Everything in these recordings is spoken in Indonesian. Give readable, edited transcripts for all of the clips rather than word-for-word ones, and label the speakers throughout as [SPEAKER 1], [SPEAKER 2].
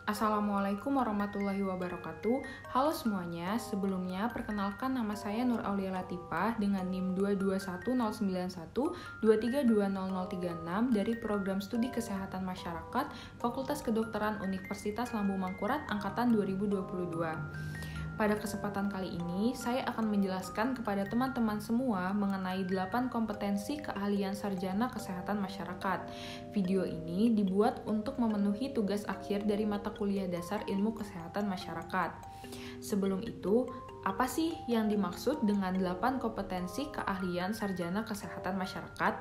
[SPEAKER 1] Assalamualaikum warahmatullahi wabarakatuh. Halo semuanya, sebelumnya perkenalkan nama saya Nur Aulia Latifah dengan NIM 22109123200036 dari Program Studi Kesehatan Masyarakat Fakultas Kedokteran Universitas Lambung Mangkurat Angkatan 2022. Pada kesempatan kali ini, saya akan menjelaskan kepada teman-teman semua mengenai 8 kompetensi keahlian sarjana kesehatan masyarakat. Video ini dibuat untuk memenuhi tugas akhir dari mata kuliah dasar ilmu kesehatan masyarakat. Sebelum itu, apa sih yang dimaksud dengan 8 kompetensi keahlian sarjana kesehatan masyarakat?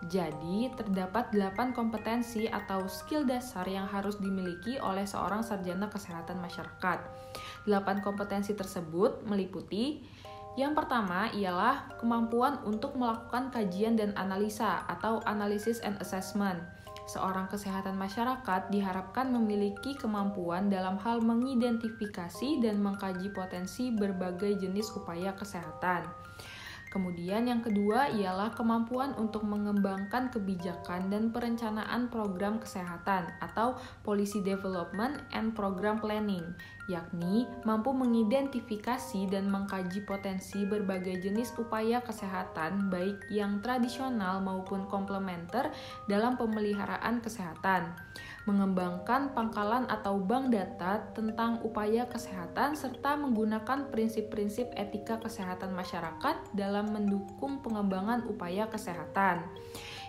[SPEAKER 1] Jadi, terdapat 8 kompetensi atau skill dasar yang harus dimiliki oleh seorang sarjana kesehatan masyarakat. 8 kompetensi tersebut meliputi yang pertama ialah kemampuan untuk melakukan kajian dan analisa atau analysis and assessment. Seorang kesehatan masyarakat diharapkan memiliki kemampuan dalam hal mengidentifikasi dan mengkaji potensi berbagai jenis upaya kesehatan. Kemudian yang kedua ialah kemampuan untuk mengembangkan kebijakan dan perencanaan program kesehatan atau policy development and program planning, yakni mampu mengidentifikasi dan mengkaji potensi berbagai jenis upaya kesehatan baik yang tradisional maupun komplementer dalam pemeliharaan kesehatan. Mengembangkan pangkalan atau bank data tentang upaya kesehatan serta menggunakan prinsip-prinsip etika kesehatan masyarakat dalam mendukung pengembangan upaya kesehatan.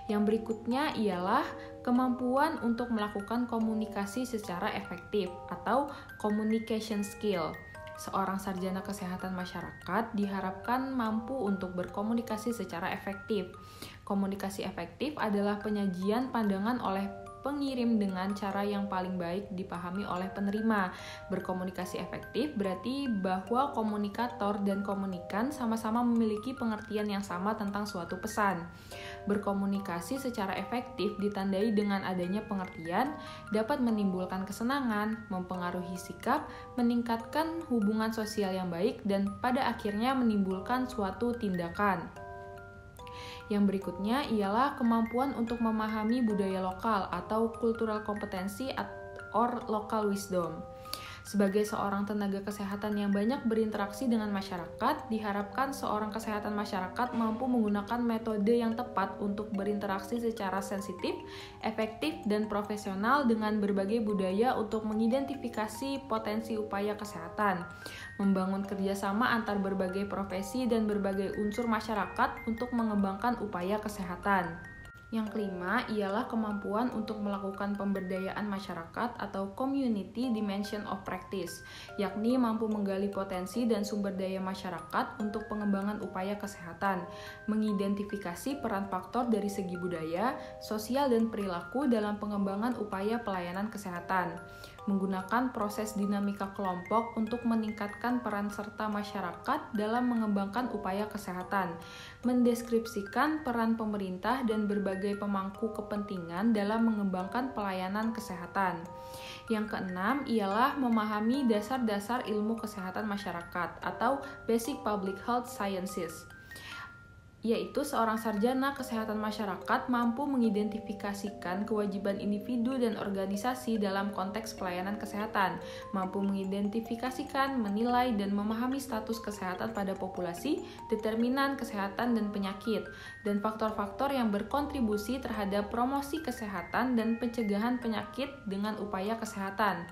[SPEAKER 1] Yang berikutnya ialah kemampuan untuk melakukan komunikasi secara efektif atau communication skill. Seorang sarjana kesehatan masyarakat diharapkan mampu untuk berkomunikasi secara efektif. Komunikasi efektif adalah penyajian pandangan oleh pengirim dengan cara yang paling baik dipahami oleh penerima. Berkomunikasi efektif berarti bahwa komunikator dan komunikan sama-sama memiliki pengertian yang sama tentang suatu pesan. Berkomunikasi secara efektif ditandai dengan adanya pengertian, dapat menimbulkan kesenangan, mempengaruhi sikap, meningkatkan hubungan sosial yang baik, dan pada akhirnya menimbulkan suatu tindakan. Yang berikutnya ialah kemampuan untuk memahami budaya lokal atau cultural kompetensi or local wisdom. Sebagai seorang tenaga kesehatan yang banyak berinteraksi dengan masyarakat, diharapkan seorang kesehatan masyarakat mampu menggunakan metode yang tepat untuk berinteraksi secara sensitif, efektif, dan profesional dengan berbagai budaya untuk mengidentifikasi potensi upaya kesehatan, membangun kerjasama antar berbagai profesi dan berbagai unsur masyarakat untuk mengembangkan upaya kesehatan. Yang kelima ialah kemampuan untuk melakukan pemberdayaan masyarakat atau community dimension of practice, yakni mampu menggali potensi dan sumber daya masyarakat untuk pengembangan upaya kesehatan, mengidentifikasi peran faktor dari segi budaya, sosial, dan perilaku dalam pengembangan upaya pelayanan kesehatan, menggunakan proses dinamika kelompok untuk meningkatkan peran serta masyarakat dalam mengembangkan upaya kesehatan, mendeskripsikan peran pemerintah dan berbagai pemangku kepentingan dalam mengembangkan pelayanan kesehatan. Yang keenam ialah memahami dasar-dasar ilmu kesehatan masyarakat atau Basic Public Health Sciences, yaitu seorang sarjana kesehatan masyarakat mampu mengidentifikasikan kewajiban individu dan organisasi dalam konteks pelayanan kesehatan, mampu mengidentifikasikan, menilai, dan memahami status kesehatan pada populasi, determinan kesehatan dan penyakit, dan faktor-faktor yang berkontribusi terhadap promosi kesehatan dan pencegahan penyakit dengan upaya kesehatan,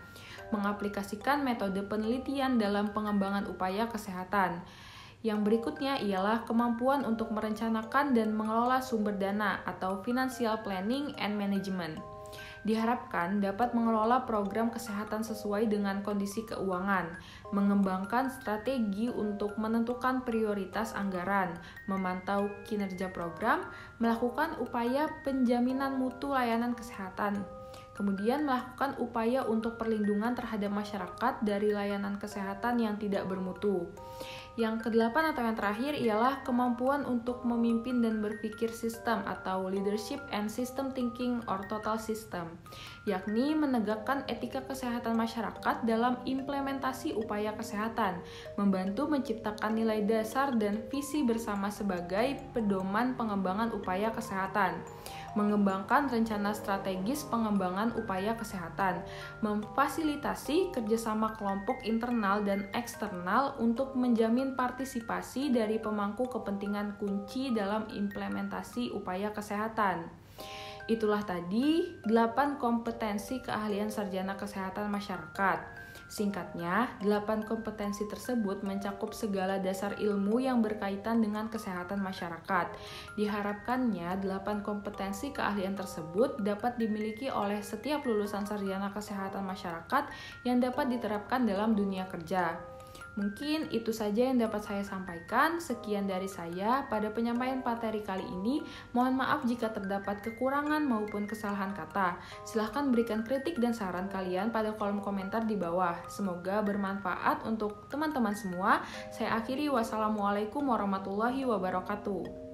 [SPEAKER 1] mengaplikasikan metode penelitian dalam pengembangan upaya kesehatan. Yang berikutnya ialah kemampuan untuk merencanakan dan mengelola sumber dana atau financial planning and management. Diharapkan dapat mengelola program kesehatan sesuai dengan kondisi keuangan, mengembangkan strategi untuk menentukan prioritas anggaran, memantau kinerja program, melakukan upaya penjaminan mutu layanan kesehatan, kemudian melakukan upaya untuk perlindungan terhadap masyarakat dari layanan kesehatan yang tidak bermutu. Yang kedelapan atau yang terakhir ialah kemampuan untuk memimpin dan berpikir sistem atau leadership and system thinking or total system, yakni menegakkan etika kesehatan masyarakat dalam implementasi upaya kesehatan, membantu menciptakan nilai dasar dan visi bersama sebagai pedoman pengembangan upaya kesehatan, mengembangkan rencana strategis pengembangan upaya kesehatan, memfasilitasi kerjasama kelompok internal dan eksternal untuk menjamin partisipasi dari pemangku kepentingan kunci dalam implementasi upaya kesehatan. Itulah tadi 8 kompetensi keahlian sarjana kesehatan masyarakat. Singkatnya, 8 kompetensi tersebut mencakup segala dasar ilmu yang berkaitan dengan kesehatan masyarakat. Diharapkannya, 8 kompetensi keahlian tersebut dapat dimiliki oleh setiap lulusan sarjana kesehatan masyarakat yang dapat diterapkan dalam dunia kerja. Mungkin itu saja yang dapat saya sampaikan. Sekian dari saya pada penyampaian materi kali ini. Mohon maaf jika terdapat kekurangan maupun kesalahan kata. Silahkan berikan kritik dan saran kalian pada kolom komentar di bawah. Semoga bermanfaat untuk teman-teman semua. Saya akhiri, wassalamualaikum warahmatullahi wabarakatuh.